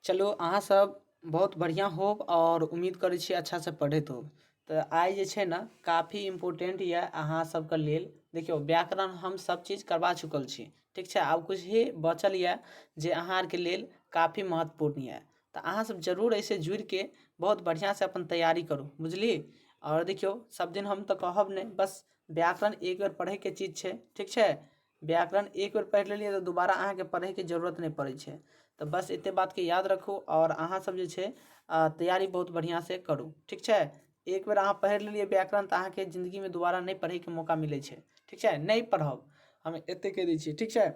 चलो अहाँ सब बहुत बढ़िया होब और उम्मीद करै छी अच्छा से पढ़ैत होब। तो आइ जे छै ने काफ़ी इम्पोर्टेंट ये अहाँ सबके लेल। देखियौ व्याकरण हम सब चीज करवा चुकल छी, ठीक छै। आब कुछ ही बचल ये जे अहाँ आरके लेल काफ़ी महत्वपूर्ण ये। तो अहाँ सब जरूर ऐसे जुड़ि के बहुत बढ़िया से अपन तैयारी करू, बुझली। और देखियो सब दिन हम तो कहब नहीं, बस व्याकरण एक बेर पढ़े के चीज छै, ठीक छै। व्याकरण एक बेर पढ़ि लेलिए तो दोबारा अहाँ के पढ़े के जरूरत नहीं पड़े छै। तो बस एते बात के याद रखू और अहाँ सब जे छै तैयारी बहुत बढ़िया से करू, ठीक छै। एक बेर अहाँ पढ़ि लेलिए व्याकरण तो अहाँ के जिंदगी में दोबारा नहीं पढ़े के मौका मिले छै, ठीक छै। नहीं पढ़ब हम एते कह दै छी, ठीक छै।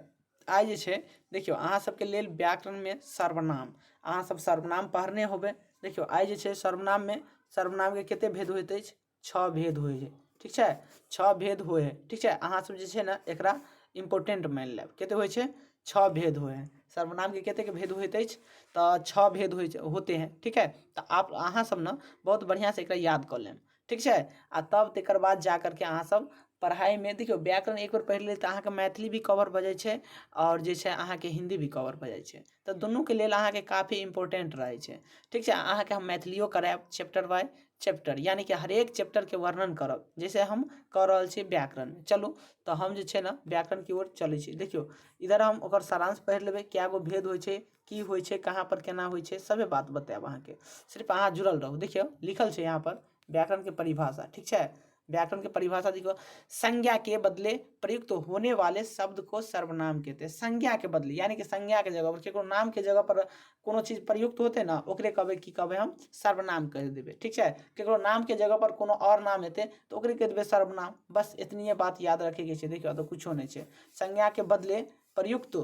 आइ जे छै देखियो अहाँ सबके लेल व्याकरण में सर्वनाम, अहाँ सब सर्वनाम पढ़ने होबे। देखियो आइ जे छै सर्वनाम में सर्वनाम के कते भेद होइत अछि? 6 भेद होइ है, ठीक छै। 6 भेद होइ है, ठीक छै। अहाँ सब जे छै ने एकरा इम्पोर्टेंट मानि लेब। कते होइ छै? 6 भेद होइ है। सर्वनाम के कते के भेद होइत अछि? तो 6 भेद होते हैं, ठीक है। तो आप अहाँ सब ना बहुत बढ़िया से एकरा याद कर लेम, ठीक छै। आ तब तेकर बाद जा करके अहाँ सब पढ़ाई में देखियो व्याकरण एक बार पढ़ि ले तो अहाँ के मैथिली भी कवर भ जाइ छै और जे छै अहाँ के हिंदी भी कवर भ जाइ छै। तो दुनू के लेल अहाँ के काफी इम्पोर्टेंट रहे छै, ठीक छै। अहाँ के हम मैथिलियो करायब चैप्टर बाय चैप्टर, यानी कि हरेक चैप्टर के वर्णन करब जैसे हम कर रहल छी व्याकरण में। चलू तो हम जे छै ना व्याकरण की ओर चलै छी। देखियो इधर हम ओकर सारांश पढ़ि लेबै, क्या गो भेद होइ छै, की होइ छै, कहाँ पर केना होइ छै, सभे बात बतायब अहाँ के। सिर्फ अहाँ जुड़ल रहू। देखियो लिखल छै यहाँ पर व्याकरण के परिभाषा, ठीक छै। व्याकरण के परिभाषा देखो, संज्ञा के बदले प्रयुक्त होने वाले शब्द को सर्वनाम कहते हैं। संज्ञा के बदले यानी कि संज्ञा के जगह पर केकरो नाम के जगह पर कोनो चीज प्रयुक्त होते ना, ओकरे कहबै की कहबै? हम सर्वनाम कह देबै, ठीक छै। केकरो नाम के जगह पर कोनो और नाम हेतै तो ओकरे कह देबै सर्वनाम। बस इतनी बात याद रखे के छै। देखियो तो कुछो नहीं छै। संज्ञा के बदले प्रयुक्त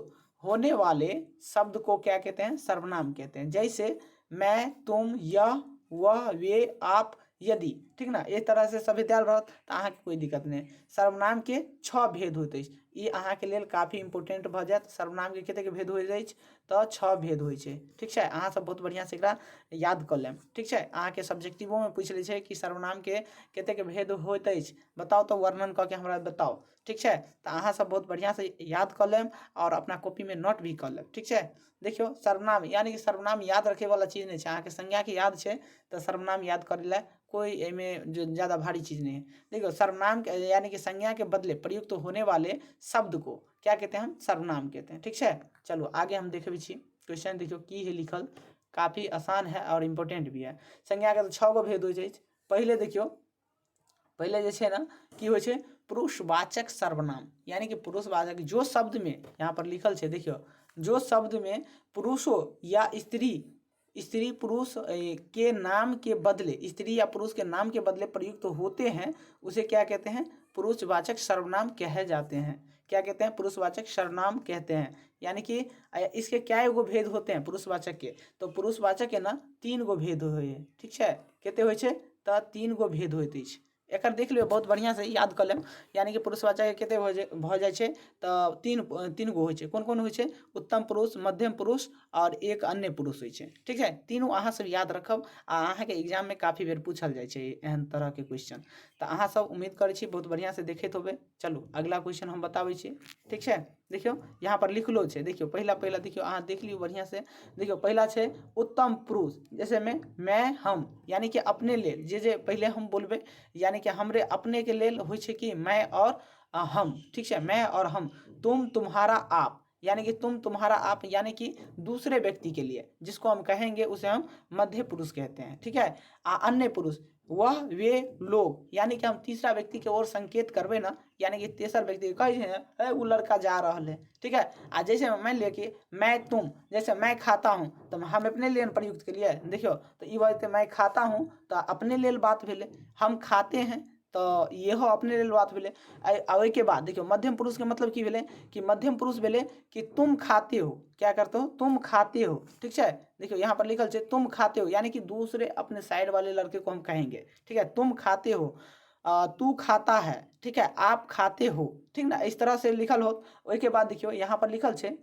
होने वाले शब्द को क्या कहते हैं? सर्वनाम कहते हैं। जैसे मैं, तुम, यह, वह, वे, आप, यदि, ठीक ना। इस तरह से सभी ध्यान रहत तो अहाँ के कोई दिक्कत नहीं। सर्वनाम के 6 भेद होते हैं। ये अहाँ के लेल काफी इंपोर्टेंट भ जात। सर्वनाम के कते के भेद होइत अछि? तो 6 भेद होइ छै, ठीक छै। अहाँ सब बहुत बढ़िया से एकरा याद कर लेम, ठीक छै। अहाँ के सब्जेक्टिवो में पूछ ले छै कि सर्वनाम के कते के भेद होइत अछि, बताओ तो वर्णन करके हमरा बताओ, ठीक छै। तो अहाँ सब बहुत बढ़िया से याद कर लेम और अपना कॉपी में नोट भी कर लेब, ठीक छै। देखियो सर्वनाम यानी कि सर्वनाम याद रखे वाला चीज नहीं है। अहाँ के संज्ञा के याद है तो सर्वनाम याद करे ला कोई एमें जो ज़्यादा भारी चीज़ नहीं है। देखो सर्वनाम यानी कि संज्ञा के बदले प्रयुक्त होने वाले शब्द को क्या कहते हैं? हम सर्वनाम कहते हैं, ठीक है। चलो आगे हम देखे छी क्वेश्चन। देखियो की है लिखल, काफ़ी आसान है और इम्पोर्टेंट भी है। संज्ञा के तो 6 गो भेद हो जाए। पहले देखियो, पहले जे ना की हो छै? पुरुषवाचक सर्वनाम, यानी कि पुरुषवाचक जो शब्द में यहाँ पर लिखल है। देखियो जो शब्द में पुरुषो या स्त्री पुरुष के नाम के बदले, स्त्री या पुरुष के नाम के बदले प्रयुक्त होते हैं उसे क्या कहते हैं? पुरुषवाचक सर्वनाम कहे जाते हैं। क्या कहते हैं? पुरुषवाचक सर्वनाम कहते हैं। यानी कि इसके क्या एगो भेद होते हैं पुरुषवाचक के? तो पुरुषवाचक के ना 3 गो भेद होय है, ठीक है। कते होय छै? तो 3 गो भेद होइत अछि। एकर देख लियो बहुत बढ़िया से याद कर लेम। यानी कि पुरुषवाचक के कते भ जाय छै? तो 3 गो होय छै। कोन कोन होय छै? उत्तम पुरुष, मध्यम पुरुष और एक अन्य पुरुष होय छै, ठीक है। तीनों अहाँ सब याद रखब आ अहाँ के एग्जाम में काफी बेर पूछल जाय छै एहन तरह के क्वेश्चन। तो अहाँ सब उम्मीद करै छी बहुत बढ़िया से देखैत होबे। चलू अगला क्वेश्चन हम बताबै छी, ठीक है। देखियो यहाँ पर लिखलो छै। देखियो पहला देखियो अहाँ देख लियो बढ़िया से। देखियो पहला छै उत्तम पुरुष, जैसे में मैं, हम, यानी कि अपने लेल जे पहले हम बोलबे, यानी कि हमरे अपने के लेल होय छै कि मैं और हम, ठीक है। मैं और हम, तुम, तुम्हारा, आप, यानी कि तुम, तुम्हारा, आप, यानी कि दूसरे व्यक्ति के लिए जिसको हम कहेंगे उसे हम मध्य पुरुष कहते हैं, ठीक है। अन्य पुरुष वह, वे, लोग, यानी कि हम तीसरा व्यक्ति के ओर संकेत करबे ना, यानी कि तेसर व्यक्ति कहे वो लड़का जा रहा है, ठीक है। जैसे मान लिया कि मैं, तुम, जैसे मैं खाता हूँ तो हम अपने लिए प्रयुक्त के लिए। देखियो तो ये बात मैं खाता हूँ तो अपने लिए बात भेले, हम खाते हैं तो ये हो अपने लिए बात भेले। ओइ के बाद देखियो मध्यम पुरुष के मतलब की भेले? कि मध्यम पुरुष भेले कि तुम खाते हो, क्या करते हो? तुम खाते हो, ठीक है। देखियो यहाँ पर लिखल है तुम खाते हो, यानी कि दूसरे अपने साइड वाले लड़के को हम कहेंगे, ठीक है। तुम खाते हो, तू खाता है, ठीक है, आप खाते हो, ठीक ना। इस तरह से लिखल हो। ओइ के बाद देखियो यहाँ पर लिखल है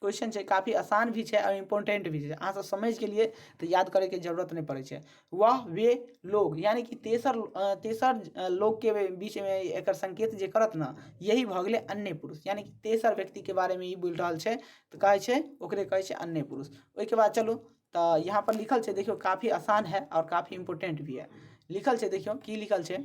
क्वेश्चन है, काफी आसान भी है और इम्पोर्टेंट भी है। अहाँ सब समझ के लिए तो याद करे के जरूरत नहीं पड़े है। वह, वे, लोग, यानी कि तेसर लोग के बीच में एक संकेत जे करत ना, यही भ गेलै अन्य पुरुष, यानी कि तेसर व्यक्ति के बारे में ही बोल रहा है तो कहे छै ओकरे कहे छै अन्य पुरुष। ओइ के बाद चलू तो यहाँ पर लिखल है देखियो काफ़ी आसान है और काफ़ी इम्पोर्टेंट भी है। लिखल है देखियो की लिखल है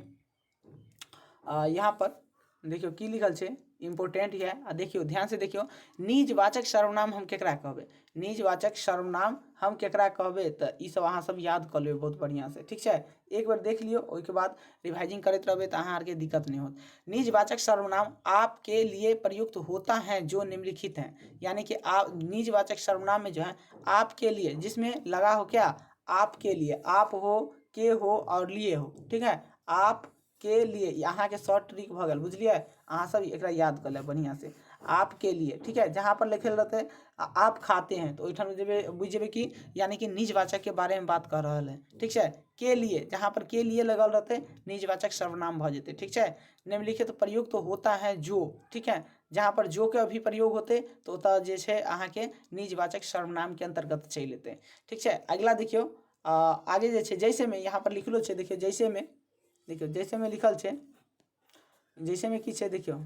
यहाँ पर देखियो की लिखल है इम्पोर्टेंट है। आ देखियो ध्यान से देखियो निजवाचक सर्वनाम हम केकरा कहबे, निजवाचक सर्वनाम हम केकरा कहबे तो ई सब अहाँ सब याद कर लेबै बहुत बढ़िया से, ठीक है। एक बार देख लियो ओके बाद रिवाइजिंग करते रहबे तो अहाँ आरके दिक्कत नहीं होत। निजवाचक सर्वनाम आपके लिए प्रयुक्त होता है जो निम्नलिखित हैं, यानी कि आप निजवाचक सर्वनाम में जो है आपके लिए, जिसमें लगा हो क्या आपके लिए, आप हो, के हो और लिए हो, ठीक है। आप के लिए यहाँ के शॉर्ट ट्रिक भगल बुझलिए, अहाँ सब एकरा याद कर ले बढ़िया से। आपके लिए, ठीक है। जहाँ पर लिखल रहते आप खाते हैं तो ओइठाम जेबे बुझ जेबे कि यानी कि निजवाचक के बारे में बात कर रहा है, ठीक है। के लिए, जहाँ पर के लिए लगल रहते निजवाचक सर्वनाम भ जेते, ठीक है। निम्नलिखित प्रयोग तो होता है जो, ठीक है। जहाँ पर जो के भी प्रयोग होते तो ओतऽ जे छै अहाँ के निजवाचक सर्वनाम के अंतर्गत चलि एतै, ठीक है। अगला देखियो आगे जे छै जैसे में यहाँ पर लिखलो छै देखियो जैसे में, देखियो जैसे में लिखल है, जैसे में की है देखियो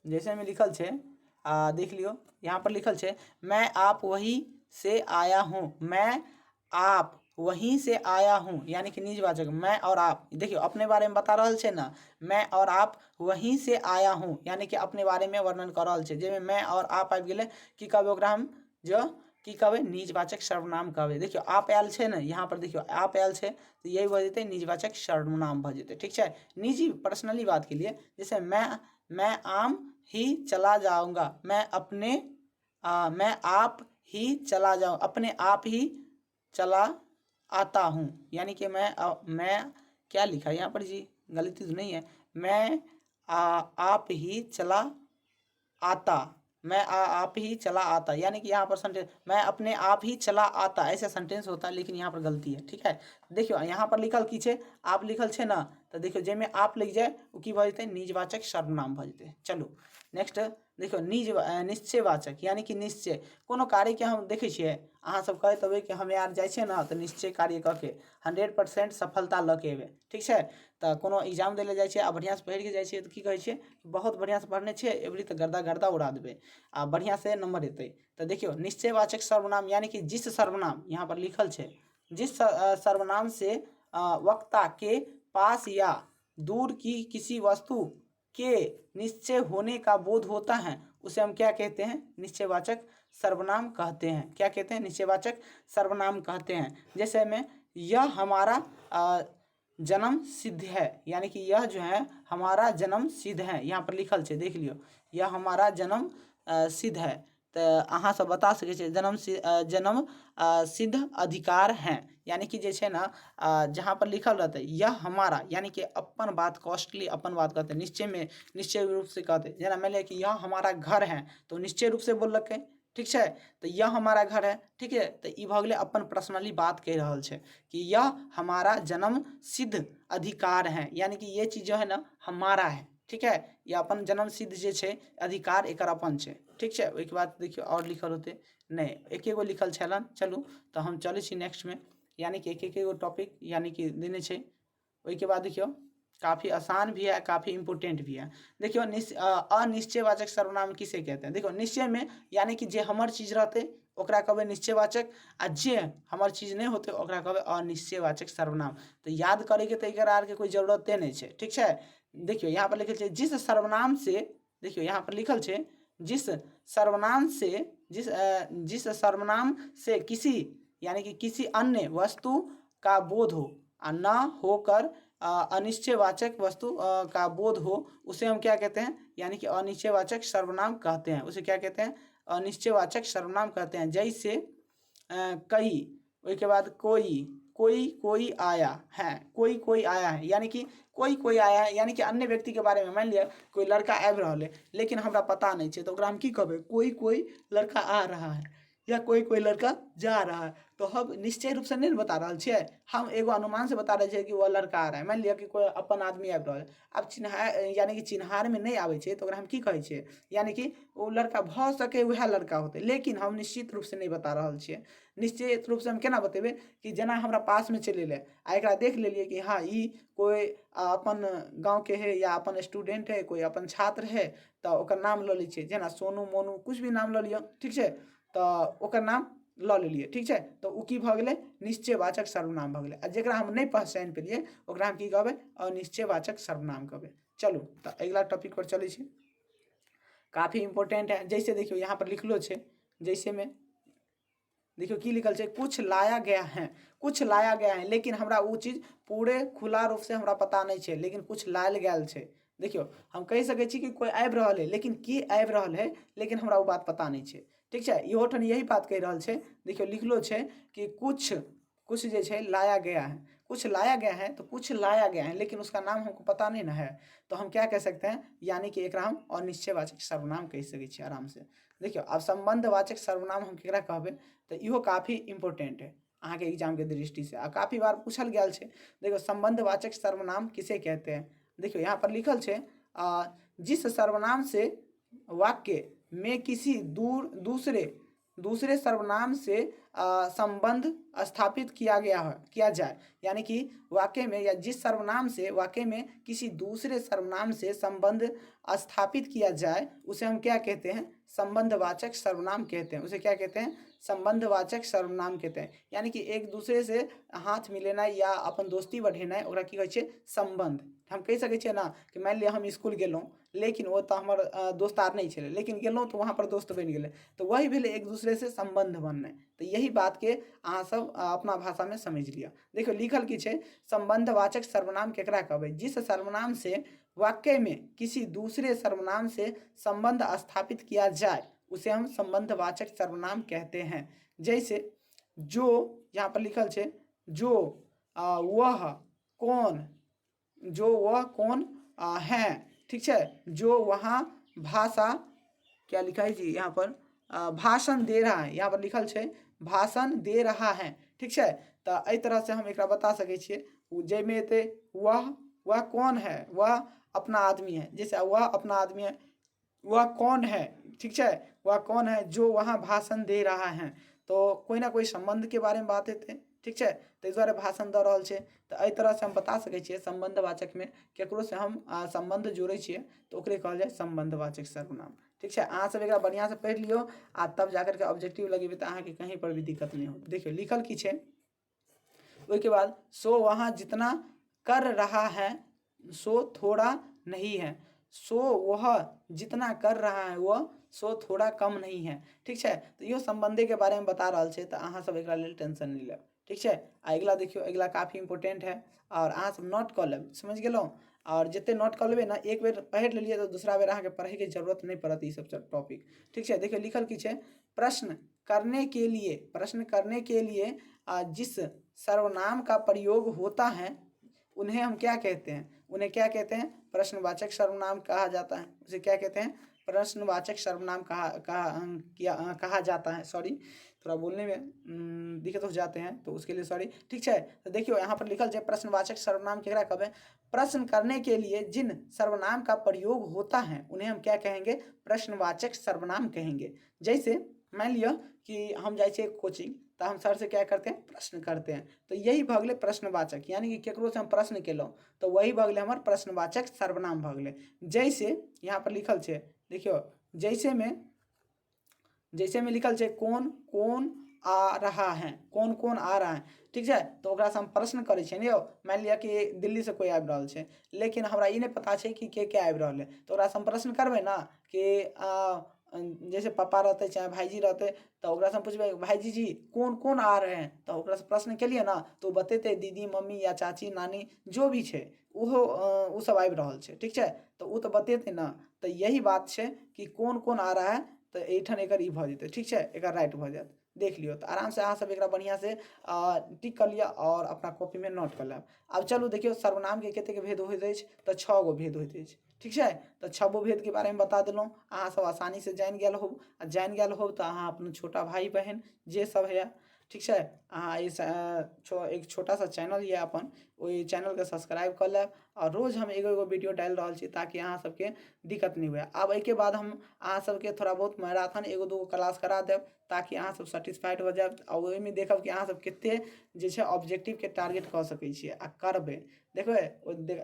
जैसे में लिखल है देख लियो यहाँ पर लिखल है मैं आप वहीं से आया हूँ, मैं आप वहीं से आया हूँ, यानी कि निजवाचक मैं और आप। देखियो अपने बारे में बता रहा है ना, मैं और आप वहीं से आया हूँ, यानी कि अपने बारे में वर्णन कर रहा है। जेमे मैं और आप आबि गेलै की कहबै ओकरा हम जो की कहबै निजवाचक सर्वनाम कहबै। देखियो आप आयल है ना, यहाँ पर देखियो आप आयल है तो यही भऽ जेतै निजवाचक सर्वनाम भऽ जेतै, ठीक है। निजी पर्सनली बात के लिए जैसे मैं आम ही चला जाऊंगा, मैं आप ही चला जाऊँ, अपने आप ही चला आता हूँ, यानी कि मैं क्या लिखा है यहाँ पर जी, गलती तो नहीं है। मैं आप ही चला आता, मैं आप ही चला आता, यानी कि यहाँ पर सेंटेंस मैं अपने आप ही चला आता ऐसे सेंटेंस होता है, लेकिन यहाँ पर गलती है, ठीक है। देखियो यहाँ पर लिखल की है आप लिखल है ना, तो देखियो जेमे आप लिख जाए वो की भऽ जेतै निजवाचक सर्वनाम भऽ जेतै। चलू नेक्स्ट देखियो निश्चयवाचक, यानी कि निश्चय कोनो कार्य के हम देखे छियै अहाँ सब कहैत हेबै कि हमे आर जाइ छै ना तो निश्चय कार्य कऽ के 100% सफलता लऽ के एबै, ठीक है। तो कोनो एग्जाम दै लए जाइ छै आ बढ़िया से पढ़ि के जाइ छै तो की कहै छै बहुत बढ़िया से पढ़ने छियै एवरी तो गर्दा उड़ा देबै आ बढ़िया से नंबर एतै। तो देखियो निश्चयवाचक सर्वनाम यानी कि जिस सर्वनाम यहाँ पर लिखल है, जिस सर्वनाम से वक्ता के पास या दूर की किसी वस्तु के निश्चय होने का बोध होता है उसे हम क्या कहते हैं निश्चयवाचक सर्वनाम कहते हैं। क्या कहते हैं निश्चयवाचक सर्वनाम कहते हैं। जैसे में यह हमारा जन्म सिद्ध है, यानी कि यह जो है हमारा जन्म सिद्ध है, यहाँ पर लिखल है देख लियो यह हमारा जन्म सिद्ध है। तो अहाँ सब बता सके छे जन्म सिद्ध अधिकार हैं, यानी कि जे छे ना जहाँ पर लिखल रहते यह हमारा, यानी कि अपन बात कॉस्टली अपन बात कहते हैं। निश्चय में निश्चय रूप से कहते जना मान लिया कि यह हमारा घर है तो निश्चय रूप से बोललकै, ठीक है। तो यह हमारा घर है, ठीक है। तो ई भऽ गेलै अपन पर्सनली बात कह रहल छै कि यह हमारा जन्म सिद्ध अधिकार है, यानी कि ये चीज जो है ना हमारा है, ठीक है। ये अपन जन्म सिद्ध जे छै अधिकार एकर अपन छै, ठीक है। ओइके बाद देखियो और लिखल होते नहीं एके गो लिखल छलन। चलू तो हम चलै छी नेक्स्ट में, यानी कि एक गो टॉपिक यानी कि देने छै। ओइके बाद देखियो काफ़ी आसान भी है काफ़ी इंपोर्टेंट भी है। देखियो अनिश्चयवाचक सर्वनाम किसे कहते हैं। देखो निश्चय में यानी कि जे हमर चीज रहते ओकरा कहबै निश्चयवाचक, आ जे हमर चीज नहीं होते ओकरा कहबै अनिश्चयवाचक सर्वनाम। तो याद करे के तो एकरा आर के कोई जरूरते नहीं है, ठीक है। देखियो यहाँ पर लिखल है जिस सर्वनाम से, देखियो यहाँ पर लिखल है जिस सर्वनाम से किसी यानी कि किसी अन्य वस्तु का बोध हो और न होकर अनिश्चयवाचक वस्तु का बोध हो उसे हम क्या कहते हैं, यानी कि अनिश्चयवाचक सर्वनाम कहते हैं। उसे क्या कहते हैं अनिश्चयवाचक सर्वनाम कहते हैं। जैसे कई, उसके बाद कोई आया है, कोई आया है, यानी कि कोई आया है, यानी कि अन्य व्यक्ति के बारे में मान लिया कोई लड़का आबि रहा है लेकिन हमरा पता नहीं है तो ओकरा हम की कहबै कोई लड़का आ रहा है, या कोई कोई लड़का जा रहा है, तो हम निश्चय रूप से नहीं बता रहा छियै, हम एगो अनुमान से बता रहे छियै कि वह लड़का आ रहा है। मान लिअ कि कोई अपन आदमी आबि रहल है, अब चिन्हार यानी कि चिन्हार में नहीं आबै छै तो ओकरा हम की कहै छियै, यानी कि वो लड़का भऽ सके वएह लड़का होतै, लेकिन हम निश्चित रूप से नहीं बता रहल छियै। निश्चित रूप से हम केना बतेबै कि जेना हमरा पास में चलि एलै आ एकरा देख लेलियै कि हाँ ई कोई अपन गाँव के है या अपन स्टूडेंट है, कोई अपन छात्र है, तो ओकर नाम लऽ लै छियै, जेना सोनू मोनू कुछ भी नाम लऽ लिअ, ठीक छै, तऽ ओकर नाम लऽ लेलियै, ठीक छै, तऽ ओ की भऽ गेलै, निश्चयवाचक सर्वनाम भऽ गेलै। आ जेकरा हम नहीं पहचानि पेलियै ओकरा हम की कहबै, अनिश्चयवाचक सर्वनाम कहबै। चलू तऽ अगिला टॉपिक पर चलै छी, काफी इंपॉर्टेंट है। जैसे देखियो यहाँ पर लिखलो छै, जैसे में देखियो की लिखल छै, कुछ लाया गया है, कुछ लाया गया है, लेकिन हमरा वो चीज पूरे खुला रूप से हमरा पता नहीं छै, लेकिन कुछ लायल गेल छै। देखियो हम कहि सकै छी कि कोई आबि रहल है, लेकिन की आबि रहल है, लेकिन हमरा वो बात पता नहीं छै, ठीक छै। इहो ठन यही बात कहि रहल छै। देखियो लिखलो छै कि कुछ कुछ जे छै लाया गया है, कुछ लाया गया है, तो कुछ लाया गया है, लेकिन उसका नाम हमको पता नहीं ना है, तो हम क्या कह सकते हैं, यानी कि एकरा हम अनिश्चयवाचक सर्वनाम कह सकै छी आराम से। देखियो अब संबंधवाचक सर्वनाम हम केकरा कहबै, तो इहो काफी इंपॉर्टेंट है अहाँ के एग्जाम के दृष्टि से, आ काफी बार पूछल गया छै। देखो संबंधवाचक सर्वनाम किसे कहते हैं, देखियो यहाँ पर लिखल छै, जिस सर्वनाम से वाक्य में किसी दूसरे सर्वनाम से संबंध स्थापित किया जाए, यानी कि वाक्य में या जिस सर्वनाम से वाक्य में किसी दूसरे सर्वनाम से संबंध स्थापित किया जाए उसे हम क्या कहते हैं, संबंधवाचक सर्वनाम कहते हैं। उसे क्या कहते हैं, संबंधवाचक सर्वनाम कहते हैं। यानी कि एक दूसरे से हाथ मिलेनाइ या अपन दोस्ती बढ़ेनाइ ओकरा की कहै छै, संबंध। हम कहि सकै छियै ना कि मान लिअ हम स्कूल गेलहुँ, लेकिन वो तो हमर दोस्तार नहीं छलै, लेकिन गेलहुँ तो वहाँ पर दोस्त बनि गेलै, तो वही भेलै एक दूसरे से संबंध बननाइ। तो यही बात के अहाँ सब अपना भाषा में समझ लिया। देखियो लिखल की छै, संबंधवाचक सर्वनाम केकरा कहबै, जिस सर्वनाम से वाक्य में किसी दूसरे सर्वनाम से संबंध स्थापित किया जाए उसे हम संबंधवाचक सर्वनाम कहते हैं। जैसे जो यहाँ पर लिखल छै, जो वह कौन, जो वह कौन है, ठीक है, जो वहाँ भाषा, क्या लिखा है जी यहाँ पर, भाषण दे रहा है, यहाँ पर लिखल छै भाषण दे रहा है, ठीक है। तो एहि तरह से हम एकरा बता सकै छियै, जाहिमे एतै वह कौन है, वह अपना आदमी है, जैसे वह अपना आदमी है, वह कौन है, ठीक है, वह कौन है जो वहाँ भाषण दे रहा है, तो कोई ना कोई संबंध के बारे में बात हेतै, ठीक है, ताहि दुआरे भाषण दऽ रहल छै। तो एहि तरह से हम बता सकै छियै संबंधवाचक में केकरो से हम संबंध जोड़ै छियै तो ओकरे कहल जाय संबंधवाचक सर्वनाम, ठीक है। अहाँ सब एकरा बढ़िया से पढ़ि लियो आ तब जाकर के ऑब्जेक्टिव लगेबै तो अहाँ के कहीं पर भी दिक्कत नहीं होत। देखियो लिखल की छै, उसके बाद सो वहाँ जितना कर रहा है सो थोड़ा नहीं है, सो वह जितना कर रहा है वह सो थोड़ा कम नहीं है, ठीक है। तो इहो संबंधे के बारे में बता रहल छै, तो अहाँ सब एकरा लेल टेंशन नहीं लेब, ठीक है। अगला देखियो, अगला काफी इंपोर्टेंट है और अहाँ सब नोट कऽ लेब, समझ गेलहुँ। और जितने नोट कऽ लेबै ना, एक बेर पढ़ि लेलिए तो दूसरा बेर अहाँ के पढ़े के जरूरत नहीं पड़त ई सब टॉपिक, ठीक है। देखियो लिखल की छै, प्रश्न करने के लिए जिस सर्वनाम का प्रयोग होता है उन्हें हम क्या कहते हैं, उन्हें क्या कहते हैं, प्रश्नवाचक सर्वनाम कहा जाता है। उसे क्या कहते हैं, प्रश्नवाचक सर्वनाम कहा जाता है। सॉरी, थोड़ा बोलने में दिक्कत हो जाते हैं तो उसके लिए सॉरी, ठीक है। तो देखियो यहाँ पर लिखल है प्रश्नवाचक सर्वनाम केकरा कहबै, प्रश्न करने के लिए जिन सर्वनाम का प्रयोग होता है उन्हें हम क्या कहेंगे, प्रश्नवाचक सर्वनाम कहेंगे। जैसे मान लिया कि हम जाए छे कोचिंग, तो हम सर से क्या करते हैं, प्रश्न करते हैं, तो यही भऽ गेलै प्रश्नवाचक, यानी कि केकरो से हम प्रश्न केलहुँ तो वही भऽ गेलै हमर प्रश्नवाचक सर्वनाम भऽ गेलै। जैसे यहाँ पर लिखल छै, देखियो जैसे में लिखल छै कौन कौन आ रहा है, कौन कौन आ रहा है, ठीक है। तो ओकरा से हम प्रश्न करै छियै ने, मान लिअ कि दिल्ली से कोई आबि रहल छै, लेकिन हमरा ई नहीं पता छै कि के आबि रहल है, तो ओकरा से हम प्रश्न करबै ना कि जैसे पापा रहते चाहे भाईजी रहते, तो ओकरा से हम पूछबै भाईजी जी कौन कौन आ रहे हैं, तो ओकरा से प्रश्न केलिए ना तो बतेतै दीदी मम्मी या चाची नानी जो भी छै ओहो उ सब आबि रहल छै, ठीक है। तो उ तो बतेतै ना, तो यही बात छै कि कौन कौन आ रहा है, तो एहिठाम एकर ई भऽ जेतै, ठीक है, एकर राइट भऽ जायत। देख लियो, तो आराम से अहाँ सब एकरा बढ़िया से टिक कर लिया और अपना कॉपी में नोट कर लेब। अब चलू देखियो सर्वनाम के कतेक भेद होइत अछि, तो 6 गो भेद होइत अछि, ठीक है। तो छब्बो भेद के बारे में बता दिलौं, अहाँ सब आसानी से जान गेल होब, आ जान गेल होब तो अहाँ अपन छोटा भाई बहन जे सब है, ठीक है, अहाँ इस एक छोटा सा चैनल ये अपन, ओहि चैनल के सब्सक्राइब कर लेब, और रोज हम एगो एगो वीडियो डाल रहा छी ताकि अहाँ सबके दिक्कत नहीं हुए। अब एके बाद हम अहाँ सबके थोड़ा बहुत मैराथन एगो दूगो क्लास करा देब ताकि अहाँ सब सेटिस्फाइड हो जाए, और ओहिमे देखब कि अहाँ सब कते जे छै ऑब्जेक्टिव के टारगेट कऽ सकै छियै आ करबै, देखबै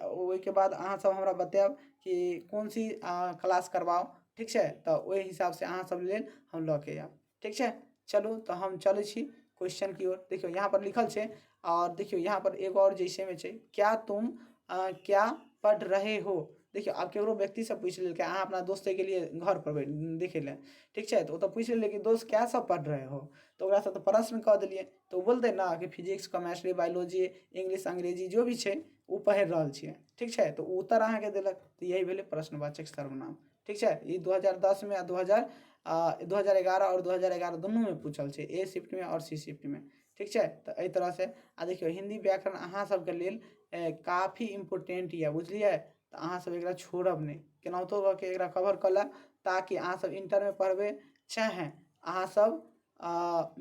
ओहिके बाद अहाँ सब हमरा बतायब कि कौन सी क्लास करवाओ, ठीक है। तो वही हिसाब से अहाँ सब लेल हम लऽ के आयब, ठीक है। चलू तो हम चलै छी क्वेश्चन की ओर। देखियो यहाँ पर लिखल है, और देखियो यहाँ पर एक और जैसे में है, क्या तुम क्या पढ़ रहे हो। देखियो आप केकरो व्यक्ति से पूछ लेल, अहाँ अपना दोस्त के लिए घर पर देखे ले, ठीक है, तो पूछ लेल कि दोस्त क्या सब पढ़ रहे हो, तो ओकरा से तो प्रश्न कह दिलिए, तो बोलते ना कि फिजिक्स केमिस्ट्री बायोलॉजी इंग्लिश अंग्रेजी जो भी है वो पढ़ रहा है, ठीक है, तो उत्तर अहाँ के दिलक, तो यही भेले प्रश्नवाचक सर्वनाम, ठीक है। ये 2010 में 2011 और 2011 दोनों में पूछल है, ए शिफ्ट में और सी शिफ्ट में, ठीक है। तो एहि तरह से आ देखियो हिंदी व्याकरण अहाँ सबके लेल काफ़ी इम्पोर्टेंट है, बुझलिए, तो अहाँ सब एकरा छोड़ब नहीं, केनाहितो कऽ के एकरा कवर कऽ लेब ताकि अहाँ सब इंटर में पढ़बै, चाहे अहाँ सब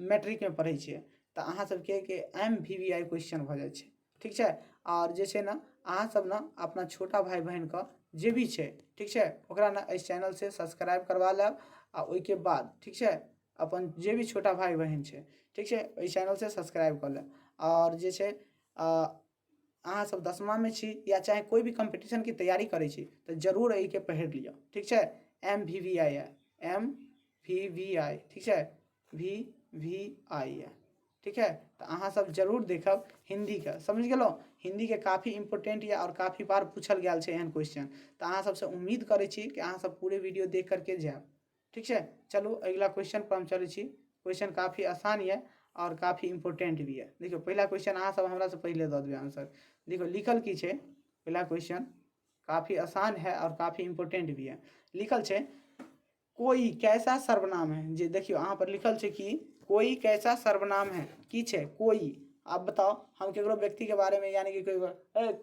मैट्रिक में पढ़ै छियै तो अहाँ सबके MVVI क्वेश्चन भऽ जाइ छै, ठीक है। और जे छै ना अहाँ सब ना अपना छोटा भाई बहन का जे भी छै, ठीक है, ओकरा ना इस चैनल से सब्सक्राइब करवा लेब, आ ओहिके बाद, ठीक है, अपन जे भी छोटा भाई बहन छै, ठीक है, ओहि चैनल से सब्सक्राइब कर लेब। और जे छै अहाँ सब 10मा में छी या चाहे कोई भी कंपटीशन की तैयारी करै छी तो जरूर एहि के पढ़ि लिअ, ठीक है। MVVI है, MVVI, ठीक है, VVI है, ठीक है। तो अहाँ सब जरूर देखब हिंदी का, समझ गेलो, हिंदी के काफ़ी इंपोर्टेंट है और काफ़ी बार पूछल गया है एहन क्वेश्चन, तो अहाँ सबसे उम्मीद करै छी कि अहाँ सब पूरे वीडियो देख करके जाएब, ठीक है। चलो अगला क्वेश्चन पर हम चलै छी। क्वेश्चन काफ़ी आसान है और काफ़ी इंपोर्टेंट भी है। देखियो पहला क्वेश्चन अहाँ सब हमरा से पहले दऽ देबै आंसर। देखो लिखल की है, पहला क्वेश्चन काफ़ी आसान है और काफ़ी इंपोर्टेंट भी है। लिखल है कोई कैसा सर्वनाम है, जे देखियो यहाँ पर लिखल है कि कोई कैसा सर्वनाम है, की है कोई। आप बताओ, हम केकरो व्यक्ति के बारे में, यानी कि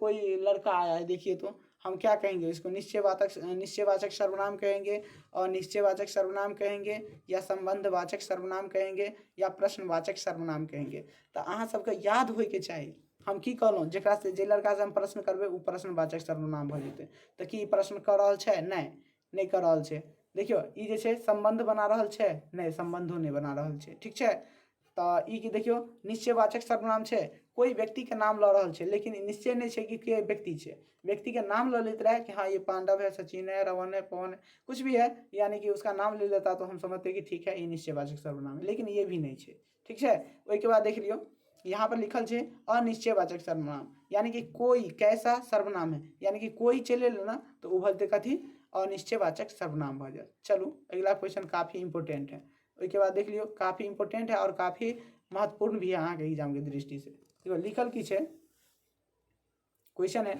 कोई लड़का आया है, देखिए तो हम क्या कहेंगे इसको, निश्चयवाचक सर्वनाम कहेंगे, और निश्चयवाचक सर्वनाम कहेंगे, या संबंधवाचक सर्वनाम कहेंगे, या प्रश्नवाचक सर्वनाम कहेंगे। तो अहाँ सबके याद होय के चाहिए हम की कहलहुँ, जेकरा से जे लड़का से हम प्रश्न करबै वो प्रश्नवाचक सर्वनाम भऽ जेतै। तो की प्रश्न कर रहल छै, नहीं कर रहल छै। देखियो ई जे छै संबंध बना रहल छै, नहीं संबंधो नहीं बना रहल छै, ठीक छै। तो ई की देखियो निश्चयवाचक सर्वनाम छै, कोई व्यक्ति के नाम लऽ रहल छै, लेकिन निश्चय नहीं छै कि के व्यक्ति छै, व्यक्ति के नाम ले लेते रहे कि हाँ ये पांडव है, सचिन है, रवन है, पवन है, कुछ भी है, यानी कि उसका नाम ले लेता तो हम समझते कि ठीक है ये निश्चयवाचक सर्वनाम है, लेकिन ये भी नहीं है, ठीक है। उसके बाद देख लियो यहाँ पर लिखल है अनिश्चयवाचक सर्वनाम, यानी कि कोई कैसा सर्वनाम है, यानी कि कोई चले ना तो वो बोलते कथी अनिश्चयवाचक सर्वनाम भऽ जाए। चलू अगला क्वेश्चन काफ़ी इंपोर्टेंट है। उसके बाद देख लियो काफ़ी इंपोर्टेंट है और काफ़ी महत्वपूर्ण भी है अहाँ के एग्जाम के दृष्टि से। देखो लिखल की है, क्वेश्चन है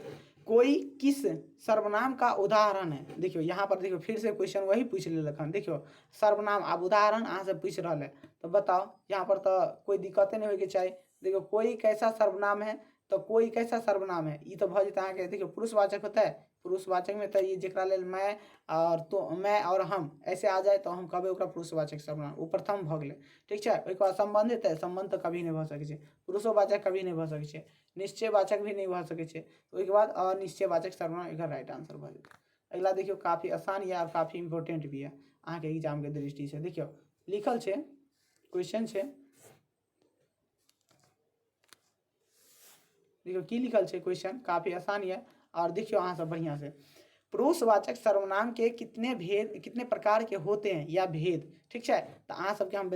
कोई किस सर्वनाम का उदाहरण है। देखियो यहाँ पर देखियो फिर से क्वेश्चन वही पूछ लेलक, देखियो सर्वनाम अब उदाहरण अहाँ से पूछ रहा है, तो बताओ यहाँ पर तो कोई दिक्कतें नहीं होगी चाहिए। देखियो कोई कैसा सर्वनाम है, तो कोई कैसा सर्वनाम है ये तो भऽ जेतै अहाँके, देखियो पुरुषवाचक होता है, पुरुषवाचक में तो ये जेकरा लेल मैं और तो मैं और हम ऐसे आ जाए तो हम कहबै ओकरा पुरुषवाचक सर्वनाम, वो प्रथम भऽ गेलै, ठीक है। ओहिके बाद संबंधित है, संबंध तो कभी नहीं भऽ सकै छै, पुरुषोवाचक कभी नहीं भऽ सकै छै, निश्चयवाचक भी नहीं भऽ सकै छै, ओहिके बाद अनिश्चयवाचक सर्वनाम एकर राइट आंसर भऽ जेतै। अगला देखियो काफ़ी आसान है और काफ़ी इंपोर्टेंट भी है अहाँ के एग्जाम के दृष्टि से। देखियो लिखल है क्वेश्चन है, देखियो की लिखल है क्वेश्चन काफ़ी आसान है, और देखियो अहाँ सब बढ़िया से पुरुषवाचक सर्वनाम के कितने प्रकार के होते हैं या भेद, ठीक है। तो अहाँ सबके हम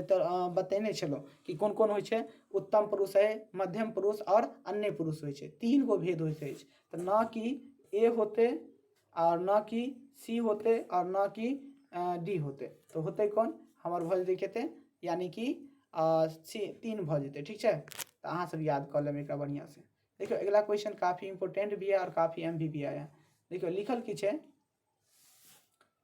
बतेने छलो कि कौन कौन हो छै, उत्तम पुरुष है, मध्यम पुरुष और अन्य पुरुष हो छै, 3 गो भेद होते हैं। तो न कि ए होते, और न कि सी होते, और न कि डी होते, तो होते कौन हमार भऽ जेतै कते, यानी कि सी 3 भऽ जेतै, ठीक है। तो अहाँ सब याद कर लेब एकरा बढ़िया से। देखियो अगला क्वेश्चन काफ़ी इंपोर्टेंट भी है और काफ़ी MVVI है। देखियो लिखल की है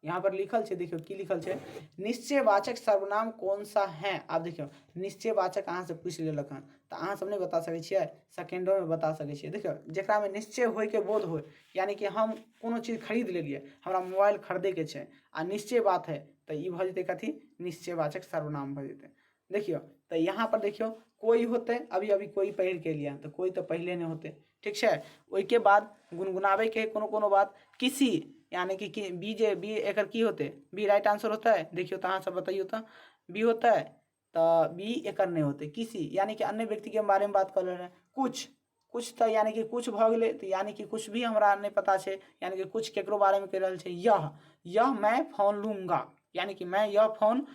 यहाँ पर लिखल है, देखियो की लिखल है, निश्चयवाचक सर्वनाम कौन सा है। आप देखियो निश्चयवाचक अहाँ से पूछ लेलक हन तो अहाँ सब नहीं बता सकै छियै, सेकेंडो में बता सकै छियै। देखियो जेकरा में निश्चय होय के बोध होय, यानी कि हम कोनो चीज खरीद लेलिए, हमरा मोबाइल खरीदे के छै आ निश्चय बात है तो ई भ जेतै कथी, निश्चयवाचक सर्वनाम भ जेतै। देखियो तो यहाँ पर देखियो कोई होते, अभी अभी कोई पढ़ के लिया तो कोई तो पहले नहीं होते, ठीक है। ओइके बाद गुनगुनावे के कोनो कोनो बात, किसी यानी कि बी जे बी एकर की होते, बी राइट आंसर होता है। देखियो तो अहाँ सब बताइयो तो बी होता है, तो बी एकर नहीं होते। किसी यानी कि अन्य व्यक्ति के बारे में बात कर रहे हैं। कुछ तो यानी कि कुछ भ गेलै, तो यानी कि कुछ भी हमरा नहीं पता है, यानी कि कुछ केकरो बारे में कह रहा है। यह मैं फोन लूँगा, यानी कि मैं यह फोन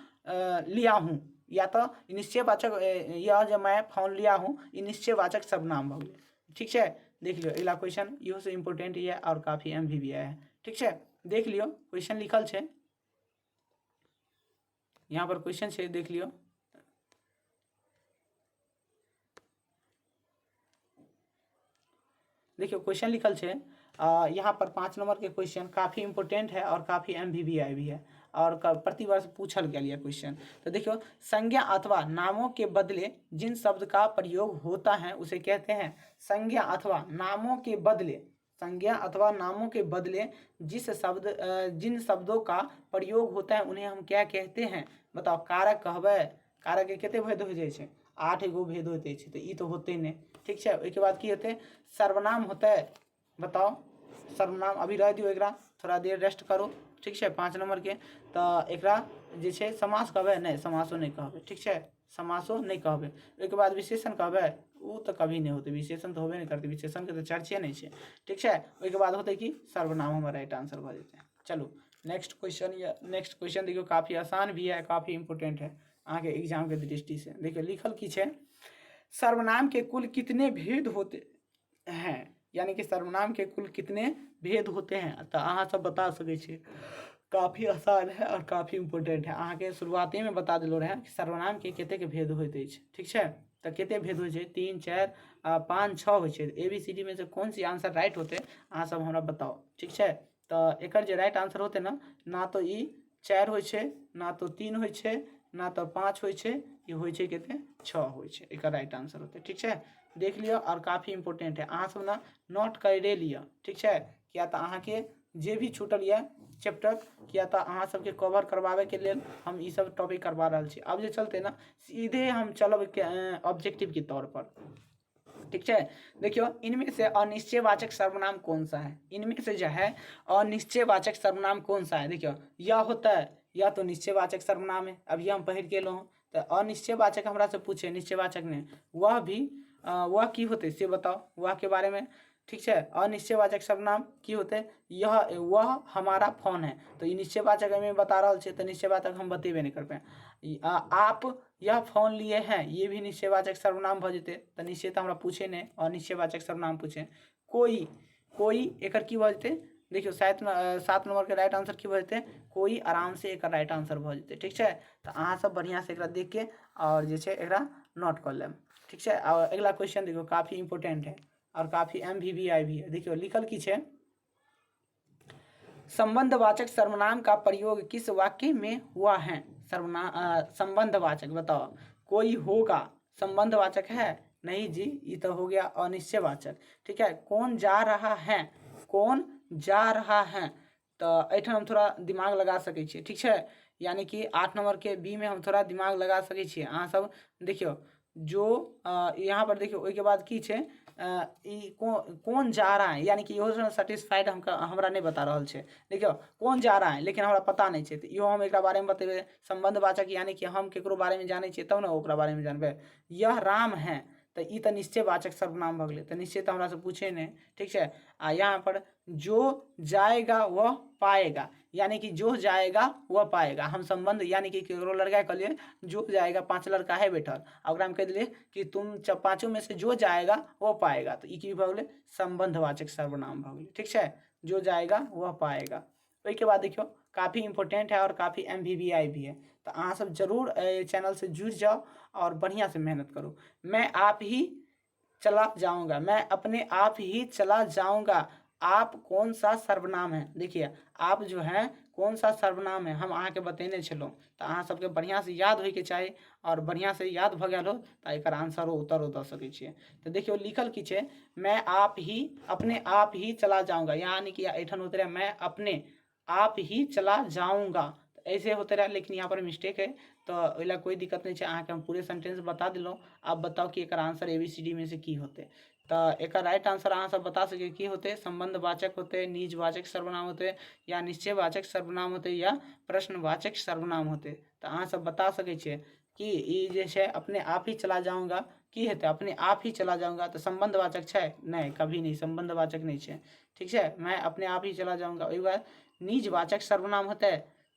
लिया हूँ, या तो निश्चयवाचक, यह जो मैं फोन लिया हूँ ये निश्चयवाचक सर्वनाम भ गेलै, ठीक है। देख लियो अगला क्वेश्चन, इहो से इम्पोर्टेंट है और काफी MVBI है, ठीक है। देख लियो क्वेश्चन लिखल है, यहाँ पर क्वेश्चन है, देख लियो। देखियो क्वेश्चन लिखल है, यहाँ पर 5 नंबर के क्वेश्चन काफ़ी इंपॉर्टेंट है और काफ़ी MVBI भी है और प्रतिवर्ष पूछल गया क्वेश्चन। तो देखियो संज्ञा अथवा नामों के बदले जिन शब्द का प्रयोग होता है उसे कहते हैं संज्ञा अथवा नामों के बदले, संज्ञा अथवा नामों के बदले जिन शब्दों का प्रयोग होता है उन्हें हम क्या कहते हैं। बताओ, कारक कहबै, कारक के कते भेद हो जाए छै, 8 गो भेद होते छै, तो ई तो होते नहीं, ठीक है। उसके बाद की होते, सर्वनाम होता है। बताओ सर्वनाम, अभी रह दियो एकरा, थोड़ा देर रेस्ट करो, ठीक है। 5 नंबर के तो एकरा जे छै समास कहबै, नहीं समासो नहीं कहबै, ठीक है, समासो नहीं कहबै। उसके बाद विशेषण कहबै, वो तो कभी नहीं होते, विशेषण तो होबे नहीं करते, विशेषण के तो चर्चे नहीं है, ठीक है। उसके बाद होते कि सर्वनाम हमारा राइट आंसर भ जेतै। चलो नेक्स्ट क्वेश्चन, या नेक्स्ट क्वेश्चन देखियो काफ़ी आसान भी है, काफ़ी इंपोर्टेंट है आगे एग्जाम के दृष्टि से। देखियो लिखल की है, सर्वनाम के कुल कितने भेद होते हैं, यानी कि सर्वनाम के कुल कितने भेद होते हैं, तो अहाँ सब बता सकै छी। काफ़ी आसान है और काफ़ी इंपोर्टेंट है, अहाँ के शुरुआती में बता दिलो रहे कि सर्वनाम के कतेक भेद होइत अछि, ठीक है। तो कते भेद होइ छै, 3 4 5 6 होइ छै। ABCD में से कौन सी आंसर राइट होते अहाँ सब हमरा बताओ, ठीक है। तो एकर जे राइट आंसर होते ना तो ई 4 होइ छै, ना तो 3 होइ छै, ना तो 5 होइ छै, ये होइ छै कते 6 होइ छै, एकर राइट आंसर होते, ठीक है। देख लियो और काफ़ी इंपोर्टेंट है, अहाँ सब ना नोट करे लियो, ठीक है। किया तो अहाँ के जे भी छूटल है चैप्टर, किया तो अहाँ सबके कवर करवावे के लिए हम ये सब टॉपिक करवा रहे छी। अब जो चलते ना सीधे हम चलब के ऑब्जेक्टिव के तौर पर, ठीक है। देखियो इनमें से अनिश्चयवाचक सर्वनाम कौन सा है, इनमें से जो है अनिश्चयवाचक सर्वनाम कौन सा है। देखियो यह होता है, यह तो निश्चयवाचक सर्वनाम है, अभी हम पढ़ के लो। तो अनिश्चयवाचक हमरा से पूछे निश्चयवाचक ने, वह भी वह की होते से बताओ, वह के बारे में, ठीक है। अनिश्चयवाचक सर्वनाम की होते, यह वह हमारा फोन है, तो ये निश्चयवाचक हमें बता रहा है, तो निश्चयवाचक हम बतेबे नहीं कर पाए। आप यह फोन लिए हैं, ये भी निश्चयवाचक सर्वनाम भ जेते, तो निश्चय तो हमरा पूछे नहीं, अनिश्चयवाचक सर्वनाम पूछे। कोई एकर की भ जेते, देखियो 7 नंबर के राइट आंसर की भ जेते, कोई आराम से एकर राइट आंसर भ जेते, ठीक है। तो अहाँ सब बढ़िया से एकरा देख के और जे छै एकरा नोट कर लेब, ठीक है। और अगला क्वेश्चन देखियो काफ़ी इंपोर्टेंट है और काफ़ी MVBI भी है। देखियो लिखल की है, संबंधवाचक सर्वनाम का प्रयोग किस वाक्य में हुआ है। संबंधवाचक बताओ, कोई होगा संबंधवाचक है, नहीं जी, ये तो हो गया अनिश्चयवाचक, ठीक है। कौन जा रहा है, कौन जा रहा है, तो ऐठन हम थोड़ा दिमाग लगा सकै छियै, ठीक है। यानी कि 8 नंबर के बी में हम थोड़ा दिमाग लगा सकै छियै। अहाँ सब देखियो जो यहाँ पर देखियो ओइके बाद की छै, कौन जा रहा है, यानी कि इहो सेटिस्फाइड हमरा नहीं बता रहा है। देखियो कौन जा रहा है लेकिन हमरा पता नहीं है, तो इहो हम एक बारे में बतेबे। संबंधवाचक यानी कि हम केकरो बारे में जाने तब ना ओकरा बारे में जानबे। यह राम है, तो ई तो निश्चयवाचक सर्वनाम भ गेलै, तो निश्चय तो हमरा से पूछे नहीं, ठीक है। आ यहाँ पर जो जाएगा वह पाएगा, यानी कि जो जाएगा वह पाएगा। हम संबंध यानी कि केकरो लड़का के लिए जो जाएगा, 5 लड़का है बैठल, और हम कह दिले कि तुम 5 में से जो जाएगा वो पाएगा, तो ई की भ गेलै संबंधवाचक सर्वनाम भ गेलै, ठीक है। जो जाएगा वह पाएगा। उसके बाद देखियो काफ़ी इंपॉर्टेंट है और काफ़ी MVBI भी है, तो अहाँ सब जरूर चैनल से जुड़ जाओ और बढ़िया से मेहनत करो। मैं आप ही चला जाऊंगा, मैं अपने आप ही चला जाऊंगा, आप कौन सा सर्वनाम है। देखिए आप जो है कौन सा सर्वनाम है हम अहाँ के बतेने छलहुँ, तो अहाँ सबके बढ़िया से याद होइके चाही और बढ़िया से याद भ गेल हो तो एकर आंसर उत्तर दऽ सकै छियै। तो देखियो लिखल की छै, मैं आप ही अपने आप ही चला जाऊंगा, यानी कि एठन होते रहे मैं अपने आप ही चला जाऊंगा, तो ऐसे होते रहे, लेकिन यहाँ पर मिस्टेक है, तो ओइला कोई दिक्कत नहीं है। अहाँ के हम पूरे सेंटेंस बता दिलहुँ, आप बताओ कि एकर आंसर ABCD में से की होते। तो एकर राइट आंसर अहाँ सब बता सके की होते, संबंधवाचक होते, निजवाचक सर्वनाम होते, या निश्चयवाचक सर्वनाम होते, या प्रश्नवाचक सर्वनाम होते। तो अहाँ सब बता सकै छियै कि ई जे छै अपने आप ही चला जाऊंगा की हेतै, अपने आप ही चला जाऊंगा, तो संबंधवाचक छै नहीं, कभी नहीं संबंधवाचक नहीं छै। ठीक है, मैं अपने आप ही चला जाऊंगा। ओहि बाद निजवाचक सर्वनाम होते,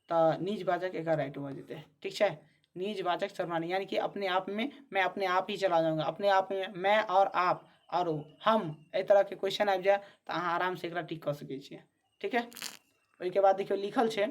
तो निजवाचक एकर राइट हो जेतै। ठीक है, निजवाचक सर्वनाम यानी कि अपने आप में, मैं अपने आप ही चला जाऊंगा, अपने आप में मैं और आप और हम, एहि तरह के क्वेश्चन आबि जाए तो अहाँ आराम से एकरा टिक कऽ सकै छियै। ठीक है, ओहिके बाद देखियो लिखल छै,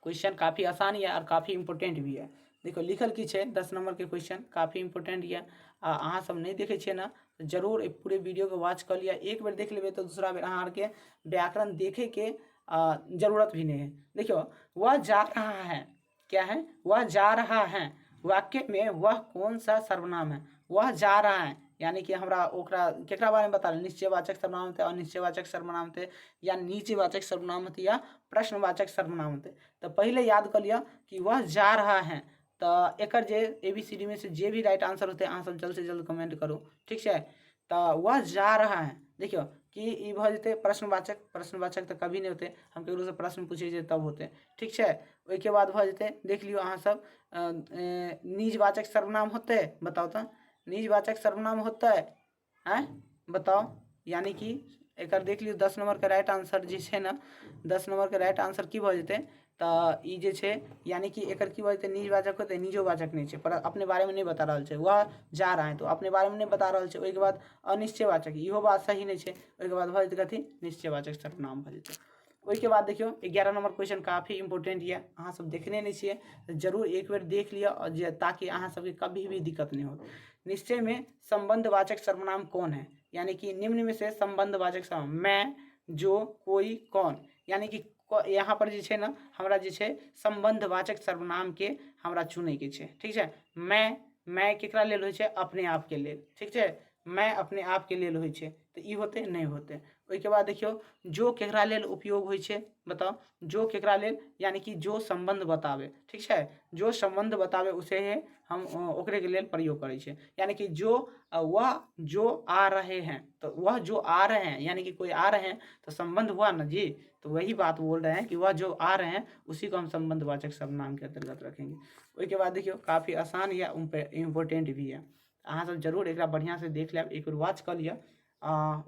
क्वेश्चन काफ़ी आसान है और काफ़ी इंपोर्टेंट भी है। देखो लिखल की छै 10 नंबर के क्वेश्चन काफ़ी इंपोर्टेंट है। अहाँ सब नहीं देखे छियै ना, तो जरूर एक पूरे वीडियो को वॉच कर लिया, एक बेर देख लेबै तो दूसरा बेर अहाँ के व्याकरण देखे के जरूरत भी नहीं है। देखियो वह जा रहा है, क्या है, वह जा रहा है, वाक्य में वह कौन सा सर्वनाम है, वह जा रहा है, यानी कि हमरा ओकरा केकरा बारे में बता रहे, निश्चयवाचक सर्वनाम होते, अनिश्चयवाचक सर्वनाम होते, या नीचवाचक सर्वनाम होते, या प्रश्नवाचक सर्वनाम होते। तो पहले याद कर लिया कि वह जा रहा है, तो एकर जे ABCD में से जे भी राइट आंसर होते अहाँ सब जल्द से जल्द कमेंट करो। ठीक है, तो वह जा रहा है, देखियो कि ई भ जेते प्रश्नवाचक, प्रश्नवाचक तो कभी नहीं होते, हम केकरो से प्रश्न पूछे जे तब होते। ठीक है, ओइके बाद भ जेते, देख लियो अहाँ सब निजवाचक सर्वनाम होते, बताओ तो निजवाचक सर्वनाम होते हैं, बताओ, यानी कि एकर देख लियो 10 नंबर के राइट आंसर जे छै ना, 10 नंबर के राइट आंसर की भ जेते, तो ई जे छै यानी कि एकर की भ जेते, निजवाचक होते, निजोवाचक नहीं छै, पर अपने बारे में नहीं बता रहल छै, वह जा रहा है तो अपने बारे में नहीं बता रहल छै। ओइके बाद अनिश्चयवाचक, इहो बात सही नहीं छै, ओइके बाद भ जेते कथी, निश्चयवाचक सर्वनाम भ जेते। ओइके बाद देखियो 11 नंबर क्वेश्चन काफ़ी इंपोर्टेंट है, अहाँ सब देखने नहीं छियै तो जरूर एक बेर देख लिया, और ताकि अहाँ सबके कभी भी दिक्कत नहीं हो। निश्चय में संबंधवाचक सर्वनाम कौन है, यानी कि निम्न में से संबंधवाचक सर्वनाम, मैं, जो, कोई, कौन, यानी कि यहाँ पर जे छै ना हमरा जे छै संबंधवाचक सर्वनाम के हमरा चुने के छै। ठीक है, मैं केकरा लेल होइ छै, अपने आप के लेल। ठीक है, मैं अपने आप के लेल होइ छै, तो ई होते नहीं होते। ओइके बाद देखियो जो केकरा लेल उपयोग होइ छै, बताओ, जो केकरा लेल, यानी कि जो संबंध बतावे। ठीक है, जो संबंध बतावे उसे है हम ओकरे के लेल प्रयोग करै छै, यानी कि जो वह जो आ रहे हैं, तो वह जो आ रहे हैं यानी कि कोई आ रहे हैं तो संबंध हुआ ना जी, तो वही बात बोल रहे हैं कि वह जो आ रहे हैं उसी को हम संबंधवाचक सर्वनाम के अंतर्गत रखेंगे। ओइके बाद देखियो काफ़ी आसान या इम्पोर्टेंट भी है, अहाँ सब जरूर एकरा बढ़िया से देख लेब, एक बेर वॉच कर लिया।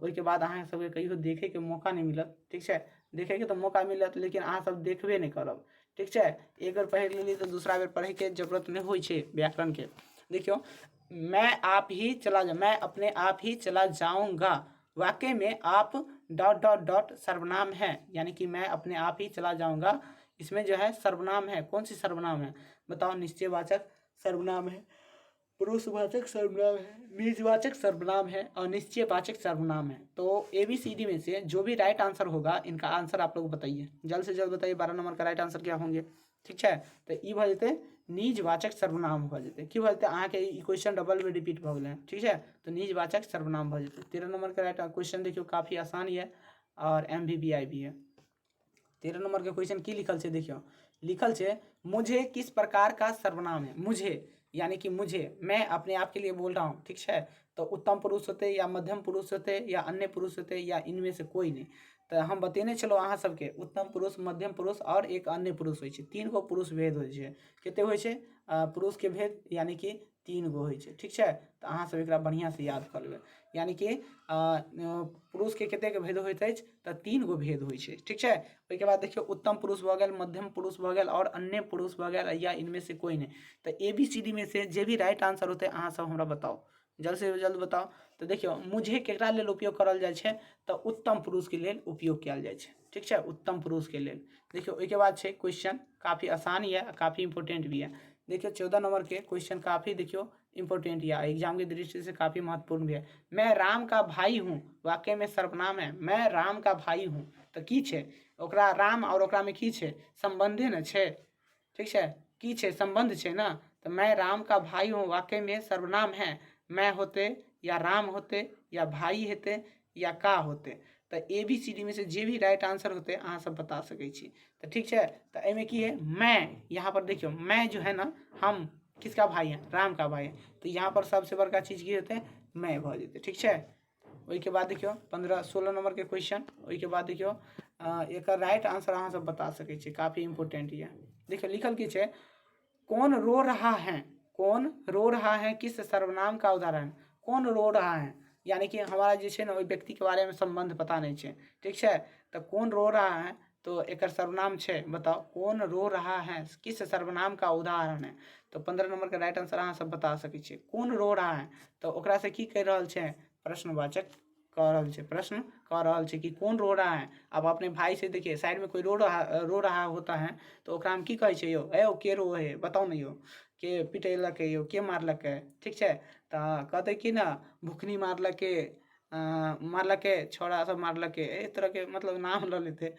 ओइके बाद अहाँ सबके कहियो देखे के मौका नहीं मिलत। ठीक है, देखे के तो मौका मिलत लेकिन अहाँ सब देखबे नहीं करब। ठीक है, एक बेर पढ़ि लेली तो दूसरा बेर पढ़े के जरूरत नहीं होइ छै व्याकरण के। देखियो मैं आप ही चला जा, मैं अपने आप ही चला जाऊंगा, वाक्य में आप डॉट डॉट डॉट सर्वनाम है, यानी कि मैं अपने आप ही चला जाऊंगा, इसमें जो है सर्वनाम है, कौन सी सर्वनाम है, बताओ, निश्चयवाचक सर्वनाम है, पुरुषवाचक सर्वनाम है, निजवाचक सर्वनाम है, और निश्चयवाचक सर्वनाम है। तो ABCD में से जो भी राइट आंसर होगा इनका आंसर आप लोग बताइए, जल्द से जल्द बताइए 12 नंबर का राइट आंसर क्या होंगे। ठीक है, तो ई भ जेते निजवाचक सर्वनाम भ जेते, की भ जेते अहाँ के ई क्वेश्चन डबल में रिपीट भ गेलै। ठीक है, तो निजवाचक सर्वनाम भ जेते। 13 नंबर का राइट क्वेश्चन देखियो काफ़ी आसान है और MVBI भी है। 13 नंबर के क्वेश्चन की लिखल छै, देखियो लिखल छै, मुझे किस प्रकार का सर्वनाम है, मुझे यानी कि मुझे, मैं अपने आप के लिए बोल रहा हूँ। ठीक है, तो उत्तम पुरुष होते, या मध्यम पुरुष होते, या अन्य पुरुष होते, या इनमें से कोई नहीं। तो हम बतेने चलो अहाँ सबके उत्तम पुरुष, मध्यम पुरुष और एक अन्य पुरुष होइ छै, 3 गो पुरुष भेद होइ छै। कते होइ छै पुरुष के भेद, यानी कि 3 गो होइ छै। ठीक है, तो अहाँ सब एकरा बढ़िया से याद कर लेबै, यानी कि पुरुष के कते के भेद होइत अछि, तो 3 गो भेद होइ छै। ठीक है, ओइके बाद देखियो उत्तम पुरुष भ गेल, मध्यम पुरुष भ गेल, और अन्य पुरुष भ गेल, या इनमें से कोई नहीं। तो ABCD में से जे भी राइट आंसर होते अहाँ सब हमरा बताओ, जल्द से जल्द बताओ। तो देखियो मुझे केकरा लेल उपयोग करल जाइ छै, तो उत्तम पुरुष के लेल उपयोग कयल जाइ छै। ठीक है, उत्तम पुरुष के लेल। देखियो ओइके बाद छै क्वेश्चन काफ़ी आसान है, काफ़ी इंपोर्टेंट भी है। देखियो 14 नंबर के क्वेश्चन काफ़ी देखियो इम्पोर्टेंट या एग्जाम की दृष्टि से काफ़ी महत्वपूर्ण भी है। मैं राम का भाई हूँ वाक्य में सर्वनाम है, मैं राम का भाई हूँ तो की छै, ओकरा राम और ओकरा में की छै, संबंधे ने छै, ठीक है, की छै, संबंध छै ना। तो मैं राम का भाई हूँ वाक्य में सर्वनाम है, मैं होते या राम होते या भाई हेते या का होते। तो ABCD में से जे भी राइट आंसर होते अहाँ सब बता सकै छी। तो ठीक है, तो एमे की है, मैं, यहाँ पर देखियो मैं जो है ना, हम किसका भाई हैं, राम का भाई है, तो यहाँ पर सबसे बड़का चीज की होते मैं भ जेते, ठीक है। वही के बाद देखियो 15-16 नंबर के क्वेश्चन, वही के बाद देखियो एक राइट आंसर अहाँ सब बता सकै छी, काफी इंपोर्टेंट ये। देखियो लिखल की छै, कौन रो रहा है, कौन रो रहा है किस सर्वनाम का उदाहरण, कौन रो रहा है, यानी कि हमारा जो है ना ओइ व्यक्ति के बारे में संबंध पता नहीं है, ठीक है। तो कौन रो रहा है तो एक सर्वनाम है, बताओ कौन रो रहा है किस सर्वनाम का उदाहरण है। तो 15 नंबर के राइट आंसर अहाँ सब बता सकै छी, कौन रो रहा है तो ओकरा से की कह रहल छै, प्रश्नवाचक कह रहल छै, प्रश्न कह रहल छै कि कौन रो रहा है। अब अपने भाई से देखिए साइड में कोई रो रहा होता है तो ओकरा हम की कहै छै, यो ए के रो है, बताओ ने यो, के पिटेलक यो, के मारलक है, ठीक है। तो कहते कि ना भुखनी मारलके, मारलके छौड़ा सब मारलके, एहि तरह के मतलब नाम ल लेते,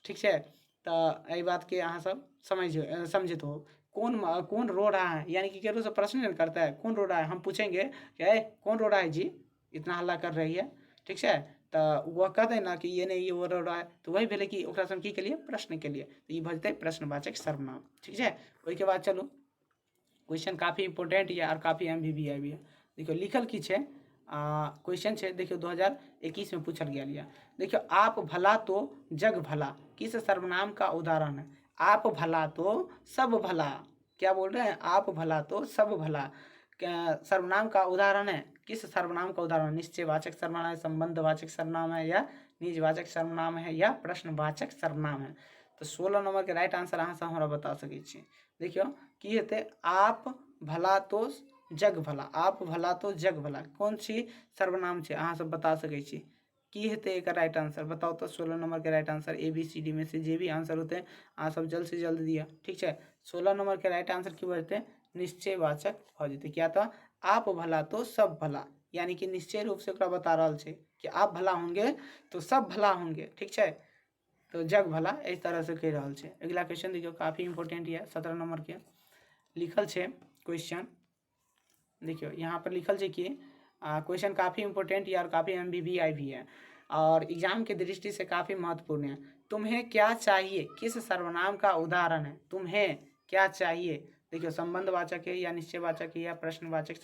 ठीक है। तो एहि बात के अहाँ सब समझित हो, कौन रो रहा है, यानी कि केरो से प्रश्न नहीं करता है, कौन रो रहा है, हम पूछेंगे कि ए कौन रो रहा है जी, इतना हल्ला कर रही है, ठीक है। तो वह कहते हैं ना कि ये नहीं ये वो रो रहा है, तो वही भेले कि ओकरा से हम की के लिए, प्रश्न के लिए, तो ये भजते प्रश्नवाचक सर्वनाम, ठीक है। वही के बाद चलो क्वेश्चन काफ़ी इंपोर्टेंट है और काफ़ी MBBI भी है। देखियो लिखल की छै, क्वेश्चन है देखियो 2021 में पूछल गया लिया। देखियो आप भला तो जग भला किस सर्वनाम का उदाहरण है, आप भला तो सब भला, क्या बोल रहे हैं, आप भला तो सब भला सर्वनाम का उदाहरण है, किस सर्वनाम का उदाहरण, निश्चयवाचक सर्वनाम है, संबंधवाचक सर्वनाम है या निजवाचक सर्वनाम है या प्रश्नवाचक सर्वनाम है। तो 16 नंबर के राइट आंसर अहाँ सब हमरा बता सकै छी। देखियो की हेतै, आप भला तो जग भला, आप भला तो जग भला कौन सी सर्वनाम छै अहाँ सब बता सकै छी, की हेतै एकर राइट आंसर बताओ तो। 16 नंबर के राइट आंसर ABCD में से जे भी आंसर होते अहाँ सब जल्द से जल्द दिया, ठीक है। 16 नंबर के राइट आंसर की बजते निश्चयवाचक हो जेते, क्या तो आप भला तो सब भला, यानी कि निश्चय रूप से ओकरा बता रहल छै कि आप भला होंगे तो सब भला होंगे, ठीक है। तो जग भला इस तरह से कह रहल छै। अगला क्वेश्चन देखियो काफ़ी इंपोर्टेंट है, 17 नंबर के लिखल छै क्वेश्चन, देखियो यहाँ पर लिखल छै कि क्वेश्चन काफ़ी इंपोर्टेंट है और काफ़ी MBBI भी है और एग्जाम के दृष्टि से काफ़ी महत्वपूर्ण है। तुम्हें क्या चाहिए किस सर्वनाम का उदाहरण है, तुम्हें क्या चाहिए, देखियो संबंधवाचक है या निश्चयवाचक है या प्रश्नवाचक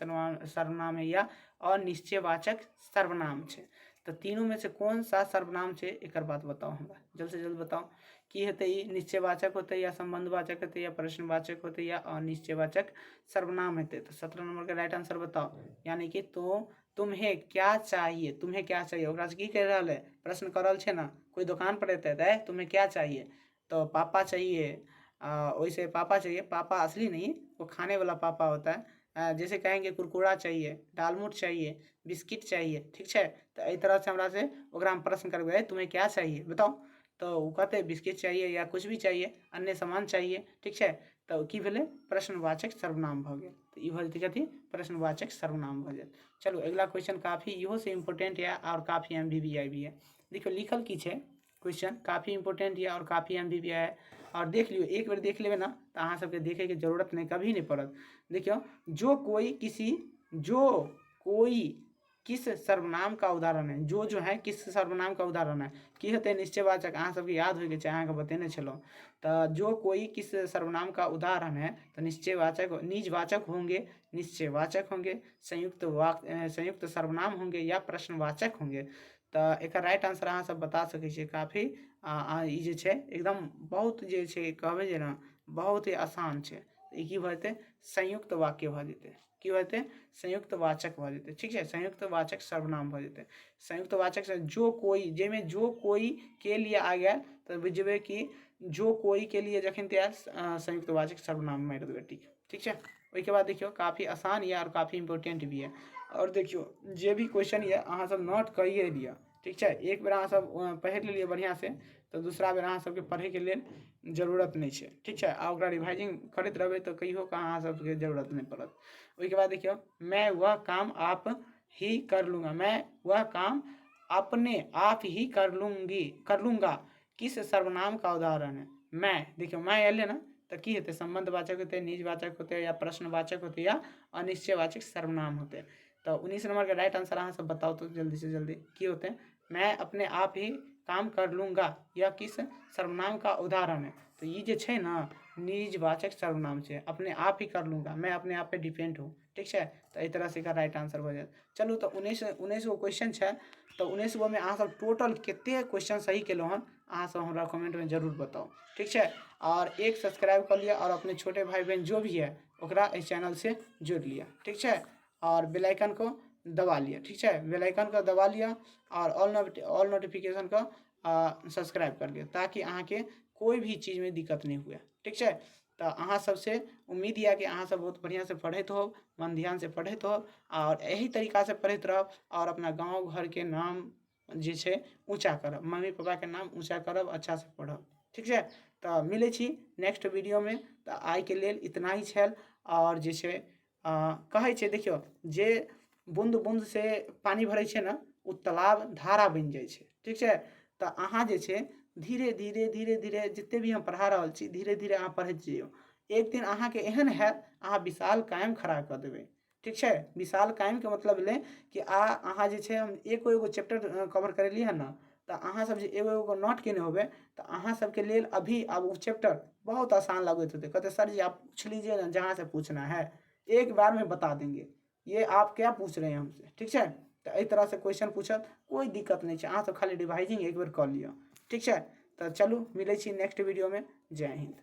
सर्वनाम है या अनिश्चयवाचक सर्वनाम है। तो तीनों में से कौन सा सर्वनाम है एक बात बताओ, हमरा जल्द से जल्द बताओ की हेतै, निश्चयवाचक होते या संबंधवाचक होते या प्रश्नवाचक होते या अनिश्चयवाचक सर्वनाम हेतै। तो 17 नंबर का राइट आंसर बताओ, यानी कि तो तुम्हें क्या चाहिए, तुम्हें क्या चाहिए ओकरा से की कह रहा है, प्रश्न कर रहल छै ना, कोई दुकान पर रहते है तुम्हें क्या चाहिए तो पापा चाहिए, वैसे पापा चाहिए, पापा असली नहीं वो खाने वाला पापा होता है, जैसे कहेंगे कुरकुरा चाहिए, दालमोट चाहिए, बिस्किट चाहिए, ठीक है। तो एहि तरह से हमरा से ओकरा हम प्रश्न करबै तुम्हें क्या चाहिए बताओ, तो वो कहते बिस्किट चाहिए या कुछ भी चाहिए, अन्य सामान चाहिए, ठीक है। तो की भेलै प्रश्नवाचक सर्वनाम भ गेल, तो ई भ जेतै कथी प्रश्नवाचक सर्वनाम भ जायत। चलो अगला क्वेश्चन काफ़ी इहो से इम्पोर्टेंट है और काफ़ी MBBI भी है। देखियो लिखल की छै क्वेश्चन काफ़ी इंपोर्टेंट है और काफ़ी MBBI है, और देख लियो एक बार देख लेबै ना तो अहाँ सबके देखे के जरूरत नहीं कभी नहीं पड़त। देखियो जो कोई किस सर्वनाम का उदाहरण है, जो है किस सर्वनाम का उदाहरण है, की हेतै निश्चयवाचक, अहाँ सबके याद होइके छै, अहाँके बतेने छलहुँ। तो जो कोई किस सर्वनाम का उदाहरण है तो निश्चयवाचक निजवाचक होंगे, निश्चयवाचक होंगे, संयुक्त सर्वनाम होंगे या प्रश्नवाचक होंगे। तो एक राइट आंसर अहाँ सब बता सकै छियै, काफ़ी ई जे छै एकदम बहुत जे छै कहबै जे ना बहुत ही आसान छै। ई की भऽ जेतै संयुक्त वाक्य भऽ जेतै, की भऽ जेतै संयुक्त वाचक भऽ जेतै, ठीक है, संयुक्त वाचक सर्वनाम भऽ जेतै। संयुक्त वाचक से जो कोई, जाहिमे जो कोई के लिए आ गया तो बुझबै कि जो कोई के लिए जखन तैयार संयुक्त वाचक सर्वनाम मारि देबै, ठीक है। ओहिके बाद देखियो काफ़ी आसान है और काफ़ी इंपोर्टेंट भी है। और देखियो जे भी क्वेश्चन है अहाँ सब नोट करिए लिअ, ठीक है, एक बेर अहाँ सब पढ़ि लेलिए बढ़िया से तो दूसरा बेर अहाँ सबके पढ़ैके लेल जरूरत नहीं है। ठीक है, आ ओकरा रिवाइजिंग करते रहबै तो कहियो का अहाँ सबके जरूरत नहीं पड़त। उसके बाद देखियो, मैं वह काम आप ही कर लूँगा, मैं वह काम अपने आप ही कर लूँगा किस सर्वनाम का उदाहरण है। मैं, देखियो मैं एले ना तो की होते, संबंधवाचक होते, निजवाचक होते, या प्रश्नवाचक होते, या अनिश्चयवाचक सर्वनाम होते। तो 19 नंबर का राइट आंसर अहाँ सब बताओ तो जल्दी से जल्दी की होते हैं। मैं अपने आप ही काम कर लूँगा यह किस सर्वनाम का उदाहरण है। तो ये जो है ना निजवाचक सर्वनाम है, अपने आप ही कर लूँगा, मैं अपने आप पे डिपेंड हूँ। ठीक है, तो इस तरह से का राइट आंसर हो जाए। चलू तो 19 गो क्वेश्चन है, तो 19 गो में अहाँ सब टोटल कितने क्वेश्चन सही केलहुँ हन अहाँ सब हमरा कमेंट में जरूर बताओ। ठीक है, और एक सब्सक्राइब कर लिया और अपने छोटे भाई बहन जो भी है ओकरा इस चैनल से जुड़ लिया। ठीक है, और बेल आइकन को दबा लिया। ठीक है, बेल आइकन को दबा लिया और ऑल नोटिफिकेशन को सब्सक्राइब कर लिया, ताकि अहाँ के कोई भी चीज़ में दिक्कत नहीं हुए। ठीक है, तो अहाँ सबसे उम्मीद यऽ कि अहाँ सब बहुत बढ़िया से पढ़ैत हो, मन ध्यान से पढ़ैत हो, और यही तरीका से पढ़ैत रहब और अपना गाँव घर के नाम जे छै ऊँचा करब, मम्मी पापा के नाम ऊँचा करब, अच्छा से पढ़ब। ठीक है, तो मिलै छी नेक्स्ट वीडियो में। तो आइ के लेल इतना ही छल। और जे छै कहै छै देखियो, जे बूंद बूंद से पानी भरै छै ना ओ तालाब धारा बनि जाइ छै। ठीक है, तो अहाँ जे छै धीरे धीरे धीरे धीरे जिते भी हम पढ़ा रहल छी धीरे धीरे अहाँ पढ़ैत जइयौ। एक दिन अहाँ के एहन हैत अहाँ विशाल कायम खड़ा कऽ देबै। ठीक है, विशाल कायम के मतलब भेलै कि अहाँ जे छै हम एगो एगो चैप्टर कवर करेलियै हन ना, तो अहाँ सब जे एगो एगो नोट केने होबै तो अहाँ सबके लेल अभी अब वो चैप्टर बहुत आसान लगते होते। कहते सर जी आप पूछ लीजिए ना जहाँ से पूछना है, एक बार में बता देंगे, ये आप क्या पूछ रहे हैं हमसे। ठीक है, तो इस तरह से क्वेश्चन पूछत कोई दिक्कत नहीं है, अहाँ सब खाली रिवाइजिंग एक बार कर लियो। ठीक है, तो चलू मिलै छी नेक्स्ट वीडियो में। जय हिंद।